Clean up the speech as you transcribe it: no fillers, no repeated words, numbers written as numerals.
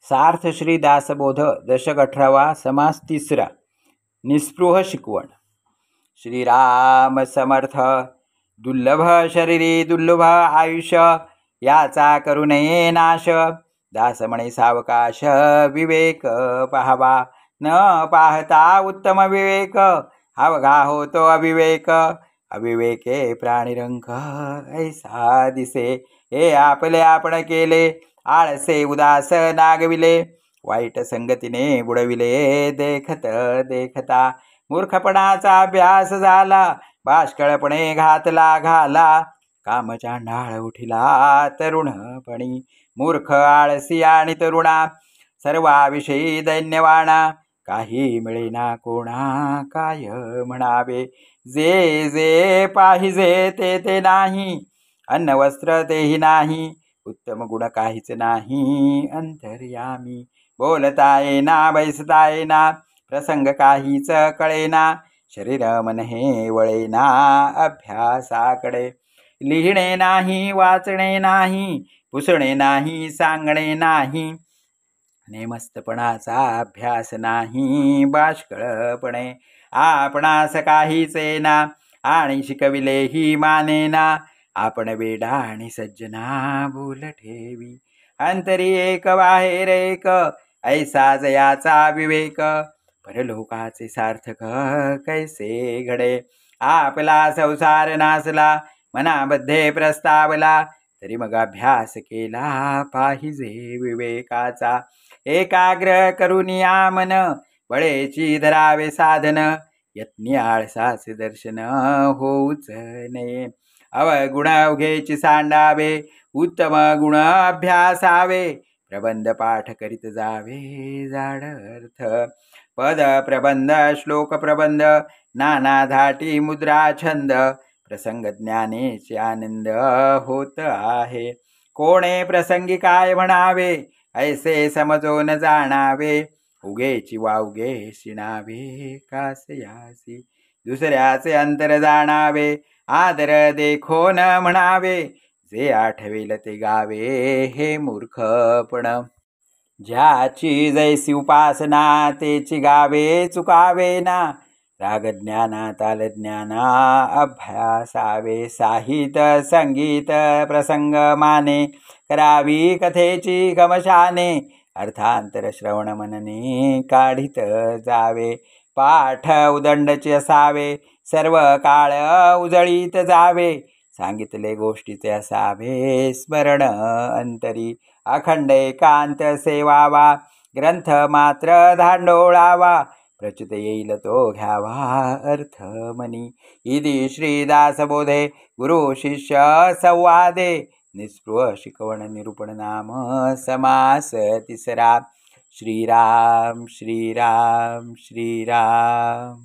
सार्थ श्री दासबोध दशक 18 समास 3 निस्पृह शिकवण। श्रीराम समर्थ। दुर्लभ शरीरी दुर्लभ आयुष्य, याचा करू नये नाश। दास म्हणे सावकाश विवेक पाहावा, न पाहता उत्तम विवेक। अवघा होतो अविवेक, अविवेके प्राणिरंक ऐसा दिसे। हे आपले आपण केले, आळसे उदास नागविले। वाईट संगतीने बुडविले, देखत देखता मूर्खपणाचा अभ्यास झाला। बाष्कळपणे घातला घाला, काम चांडाळ उठिला तरुणपणी। मूर्ख आळसी आणि तरुणा, सर्वाविषयी दैन्यवाणा। काही मिळेना कोणा, काय म्हणावे। जे जे पाहिजे ते ते नाही, अन्न वस्त्र तेही नाही। उत्तम गुण काहीच नाही अंतर्यामी। बोलता येना बैसता येना, प्रसंग काहीच कळेना। शरीर मन हे वळेना अभ्यासाकडे। लिहिणे नाही वाचणे नाही, पुसणे नाही सांगणे नाही। नेमस्तपणाचा अभ्यास नाही, बाष्कळपणे आपणास काहीच येना। आणि शिकविलेही मानेना, आपण वेडा आणि सज्जना भूल ठेवी। अंतरी एक बाहेर एक, ऐसा जयाचा विवेक। परलोकाचे सार्थक कैसे घडे, आपला संसार नासला। मनामध्ये प्रस्तावला, तरी मग अभ्यास केला पाहिजे विवेकाचा। एकाग्र करून या मन, बळेची धरावे साधन। यत्नी आळसाचे दर्शन होऊच नये। अवगुण अवघेची सांडावे, उत्तम गुण अभ्यासावे। प्रबंध पाठ करीत जावे जाड अर्थ। पद प्रबंध श्लोक प्रबंध, नाना धाटी मुद्रा छंद। प्रसंग ज्ञानेचे आनंद होत आहे। कोणे प्रसंगी काय म्हणावे, ऐसे समजून जाणावे। उगेची वावगे शिणावे कासयासी, दुसऱ्याचे अंतर जाणावे। आदर देखो न म्हणावे, जे आठवेल ते गावे हे मूर्खपण। ज्याची जैसी उपासना, तेची गावे चुकावे ना। राग ज्ञाना ताल ज्ञाना अभ्यासावे। साहित संगीत प्रसंग माने, करावी कथेची गमशाने। अर्थांतर श्रवण मनने काढीत जावे। पाठ उदंडचे असावे, सर्व काळ उजळीत जावे। सांगितले गोष्टीचे असावे स्मरण अंतरी। अखंड एकांत सेवावा, ग्रंथ मात्र धांडोळावा। प्रचित येईल तो घ्यावा अर्थ मनी। इति श्री दासबोधे गुरु शिष्य संवादे, निस्पृह शिकवण निरूपण नाम समास 3। श्रीराम श्रीराम श्रीराम।